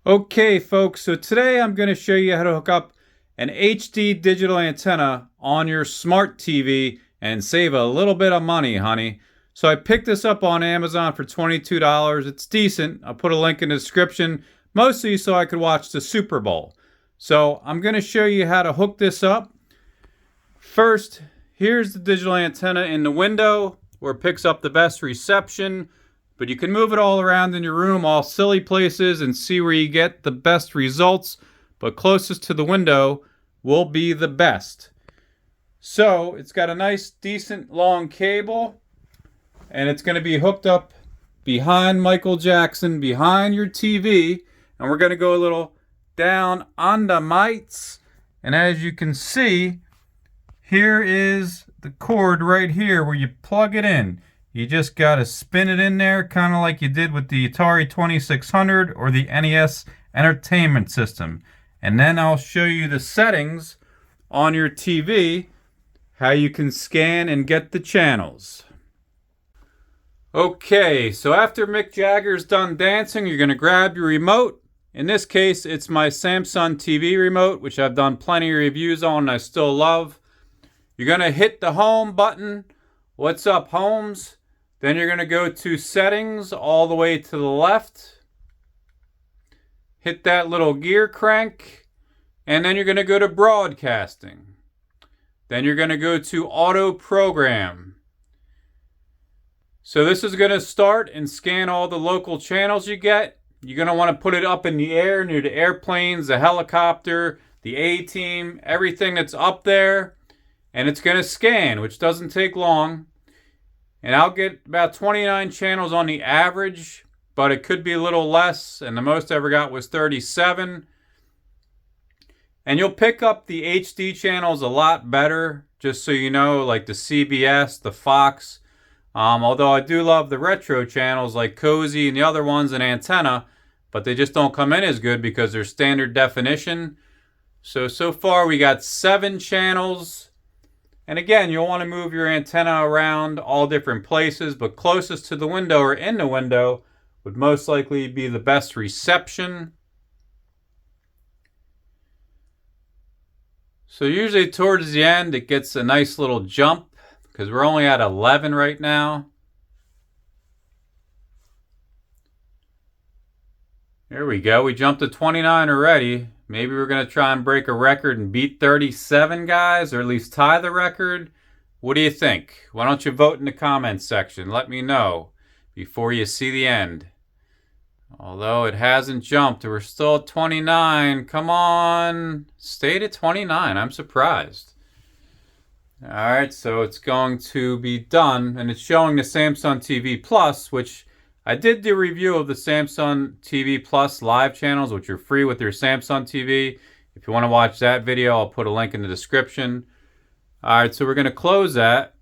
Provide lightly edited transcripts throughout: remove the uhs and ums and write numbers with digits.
Okay, folks, so today I'm going to show you how to hook up an HD digital antenna on your smart TV and save a little bit of money, honey. So I picked this up on Amazon for $22. It's decent. I'll put a link in the description, mostly so I could watch the Super Bowl. So I'm going to show you how to hook this up. First, here's the digital antenna in the window where it picks up the best reception. But you can move it all around in your room, all silly places, and see where you get the best results. But closest to the window will be the best. So it's got a nice, decent, long cable. And it's going to be hooked up behind Michael Jackson, behind your TV. And we're going to go a little down on the mites. And as you can see, here is the cord right here where you plug it in. You just got to spin it in there, kind of like you did with the Atari 2600 or the NES Entertainment System. And then I'll show you the settings on your TV, how you can scan and get the channels. Okay, so after Mick Jagger's done dancing, you're going to grab your remote. In this case, it's my Samsung TV remote, which I've done plenty of reviews on and I still love. You're going to hit the home button. What's up, homes? Then you're going to go to settings all the way to the left. Hit that little gear crank. And then you're going to go to broadcasting. Then you're going to go to auto program. So this is going to start and scan all the local channels you get. You're going to want to put it up in the air near the airplanes, the helicopter, the A-team, everything that's up there. And it's going to scan, which doesn't take long. And I'll get about 29 channels on the average, but it could be a little less, and the most I ever got was 37. And you'll pick up the HD channels a lot better, just so you know, like the CBS, the Fox. Although I do love the retro channels like Cozy and the other ones and Antenna, but they just don't come in as good because they're standard definition. So far we got 7 channels. And again, you'll want to move your antenna around all different places, but closest to the window or in the window would most likely be the best reception. So usually towards the end, it gets a nice little jump because we're only at 11 right now. There we go. We jumped to 29 already. Maybe we're going to try and break a record and beat 37, guys, or at least tie the record. What do you think? Why don't you vote in the comments section? Let me know before you see the end. Although it hasn't jumped, we're still at 29. Come on. Stayed at 29. I'm surprised. All right, so it's going to be done, and it's showing the Samsung TV Plus, which I did do a review of the Samsung TV Plus live channels, which are free with your Samsung TV. If you want to watch that video, I'll put a link in the description. All right, so we're going to close that.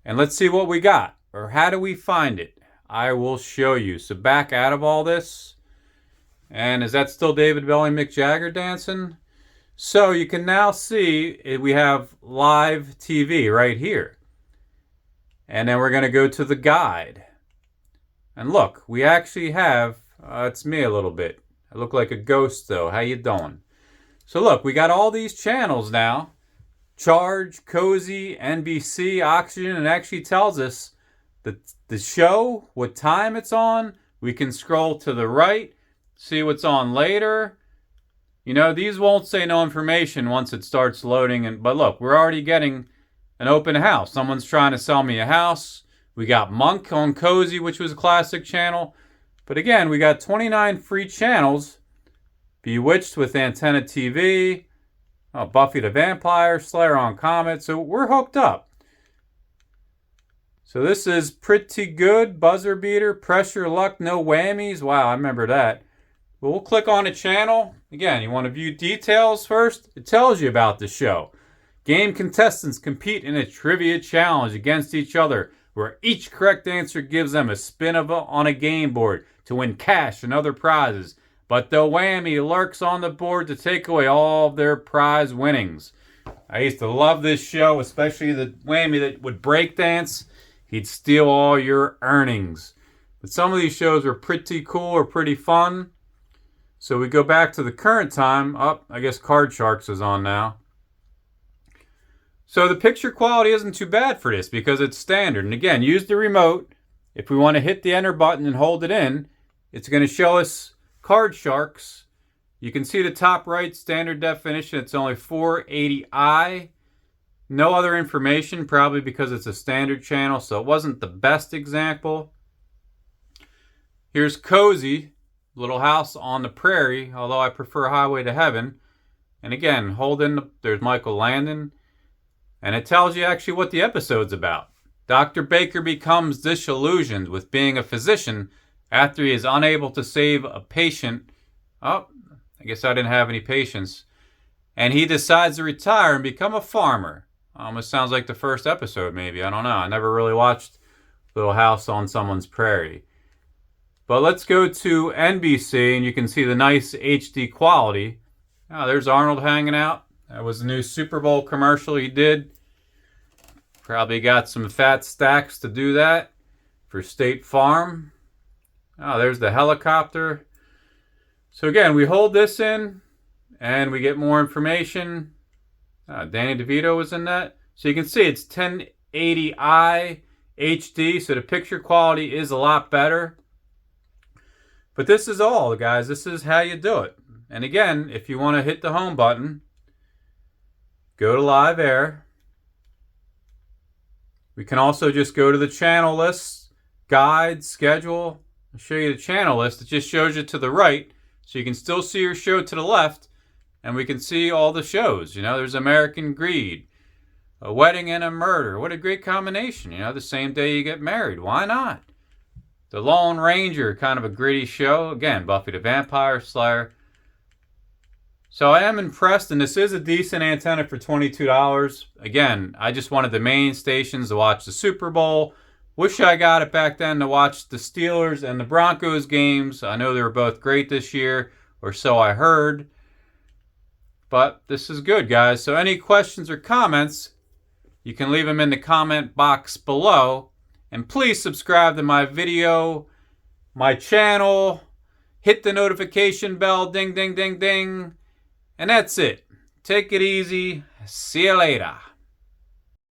And let's see what we got, or how do we find it? I will show you. So back out of all this. And is that still David Bowie, Mick Jagger dancing? So you can now see we have live TV right here. And then we're going to go to the guide. And look, we actually have, it's me a little bit. I look like a ghost though. How you doing? So look, we got all these channels now. Charge, Cozy, NBC, Oxygen, and it actually tells us the show, what time it's on. We can scroll to the right, see what's on later. You know, these won't say no information once it starts loading. But look, we're already getting an open house. Someone's trying to sell me a house. We got Monk on Cozy, which was a classic channel. But again, we got 29 free channels. Bewitched with Antenna TV. Buffy the Vampire Slayer on Comet. So we're hooked up. So this is pretty good. Buzzer beater. Pressure luck. No whammies. Wow, I remember that. We'll click on a channel. Again, you want to view details first. It tells you about the show. Game contestants compete in a trivia challenge against each other, where each correct answer gives them a spin on a game board to win cash and other prizes. But the whammy lurks on the board to take away all of their prize winnings. I used to love this show, especially the whammy that would break dance. He'd steal all your earnings. But some of these shows were pretty cool or pretty fun. So we go back to the current time. I guess Card Sharks is on now. So the picture quality isn't too bad for this because it's standard. And again, use the remote. If we want to hit the enter button and hold it in, it's going to show us Card Sharks. You can see the top right standard definition. It's only 480i. No other information, probably because it's a standard channel, so it wasn't the best example. Here's Cozy, Little House on the Prairie, although I prefer Highway to Heaven. And again, hold in, there's Michael Landon. And it tells you actually what the episode's about. Dr. Baker becomes disillusioned with being a physician after he is unable to save a patient. I guess I didn't have any patients. And he decides to retire and become a farmer. Almost sounds like the first episode, maybe. I don't know. I never really watched Little House on Someone's Prairie. But let's go to NBC, and you can see the nice HD quality. There's Arnold hanging out. That was the new Super Bowl commercial he did. Probably got some fat stacks to do that for State Farm. There's the helicopter. So again, we hold this in, and we get more information. Danny DeVito was in that. So you can see it's 1080i HD, so the picture quality is a lot better. But this is all, guys. This is how you do it. And again, if you want to hit the home button, go to Live Air. We can also just go to the channel list, guide, schedule. I'll show you the channel list. It just shows you to the right, so you can still see your show to the left. And we can see all the shows. There's American Greed, A Wedding and a Murder. What a great combination. The same day you get married. Why not? The Lone Ranger, kind of a gritty show. Again, Buffy the Vampire Slayer. So I am impressed, and this is a decent antenna for $22. Again, I just wanted the main stations to watch the Super Bowl. Wish I got it back then to watch the Steelers and the Broncos games. I know they were both great this year, or so I heard. But this is good, guys. So any questions or comments, you can leave them in the comment box below. And please subscribe to my video, my channel. Hit the notification bell, ding, ding, ding, ding. And that's it. Take it easy. See you later.